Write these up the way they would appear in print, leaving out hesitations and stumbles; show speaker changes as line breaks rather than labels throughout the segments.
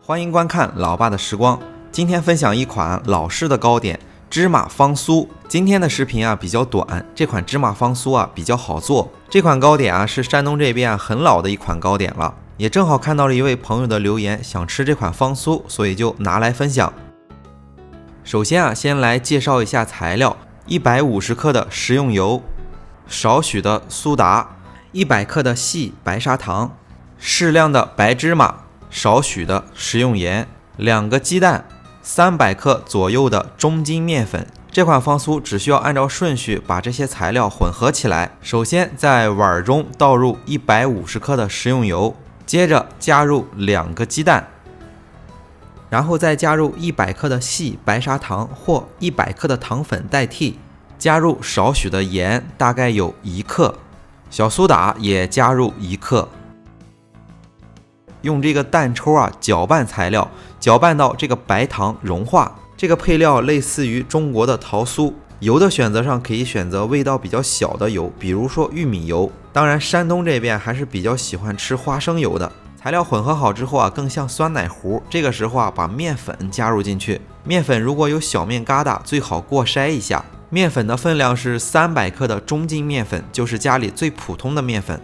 欢迎观看老爸的时光。今天分享一款老式的糕点芝麻方酥。今天的视频比较短，这款芝麻方酥比较好做。这款糕点是山东这边很老的一款糕点了，也正好看到了一位朋友的留言，想吃这款方酥，所以就拿来分享。首先先来介绍一下材料：150克的食用油，少许的苏打，100克的细白砂糖，适量的白芝麻，少许的食用盐，2个鸡蛋，300克左右的中筋面粉。这款方酥只需要按照顺序把这些材料混合起来。首先在碗中倒入150克的食用油，接着加入2个鸡蛋，然后再加入100克的细白砂糖或100克的糖粉代替，加入少许的盐，大概有1克，小苏打也加入1克。用这个蛋抽搅拌材料，搅拌到这个白糖融化。这个配料类似于中国的桃酥，油的选择上可以选择味道比较小的油，比如说玉米油。当然山东这边还是比较喜欢吃花生油的。材料混合好之后更像酸奶糊，这个时候把面粉加入进去。面粉如果有小面疙瘩，最好过筛一下。面粉的分量是300克的中筋面粉，就是家里最普通的面粉。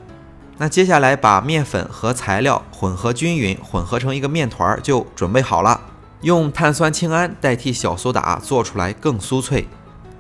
那接下来把面粉和材料混合均匀，混合成一个面团就准备好了。用碳酸氢铵代替小苏打做出来更酥脆，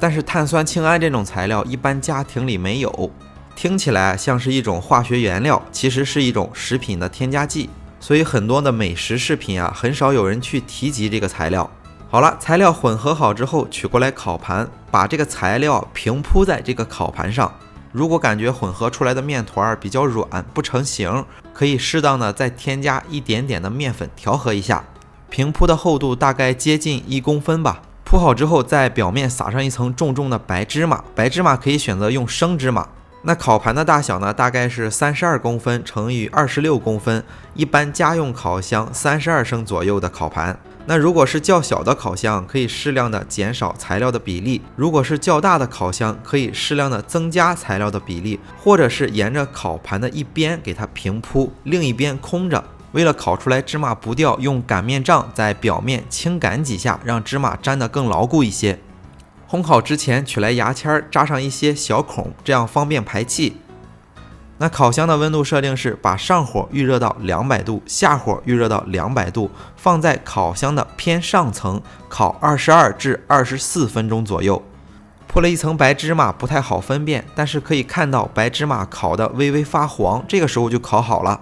但是碳酸氢铵这种材料一般家庭里没有，听起来像是一种化学原料，其实是一种食品的添加剂，所以很多的美食视频很少有人去提及这个材料。好了，材料混合好之后取过来烤盘，把这个材料平铺在这个烤盘上。如果感觉混合出来的面团比较软不成形，可以适当的再添加一点点的面粉调和一下。平铺的厚度大概接近1公分吧。铺好之后，在表面撒上一层重重的白芝麻，白芝麻可以选择用生芝麻。那烤盘的大小呢，大概是32公分乘以26公分，一般家用烤箱32升左右的烤盘。那如果是较小的烤箱，可以适量的减少材料的比例；如果是较大的烤箱，可以适量的增加材料的比例，或者是沿着烤盘的一边给它平铺，另一边空着。为了烤出来芝麻不掉，用擀面杖在表面轻擀几下，让芝麻粘得更牢固一些。烘烤之前取来牙签扎上一些小孔，这样方便排气。那烤箱的温度设定是把上火预热到200度，下火预热到200度，放在烤箱的偏上层烤22至24分钟左右。铺了一层白芝麻不太好分辨，但是可以看到白芝麻烤得微微发黄，这个时候就烤好了。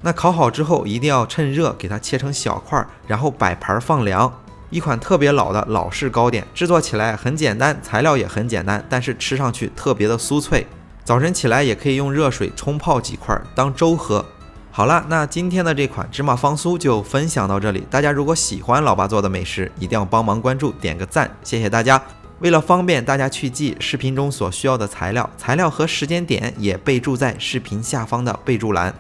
那烤好之后一定要趁热给它切成小块，然后摆盘放凉。一款特别老的老式糕点，制作起来很简单，材料也很简单，但是吃上去特别的酥脆。早晨起来也可以用热水冲泡几块当粥喝。好了，那今天的这款芝麻方酥就分享到这里。大家如果喜欢老爸做的美食，一定要帮忙关注点个赞，谢谢大家。为了方便大家去记视频中所需要的材料和时间点也备注在视频下方的备注栏。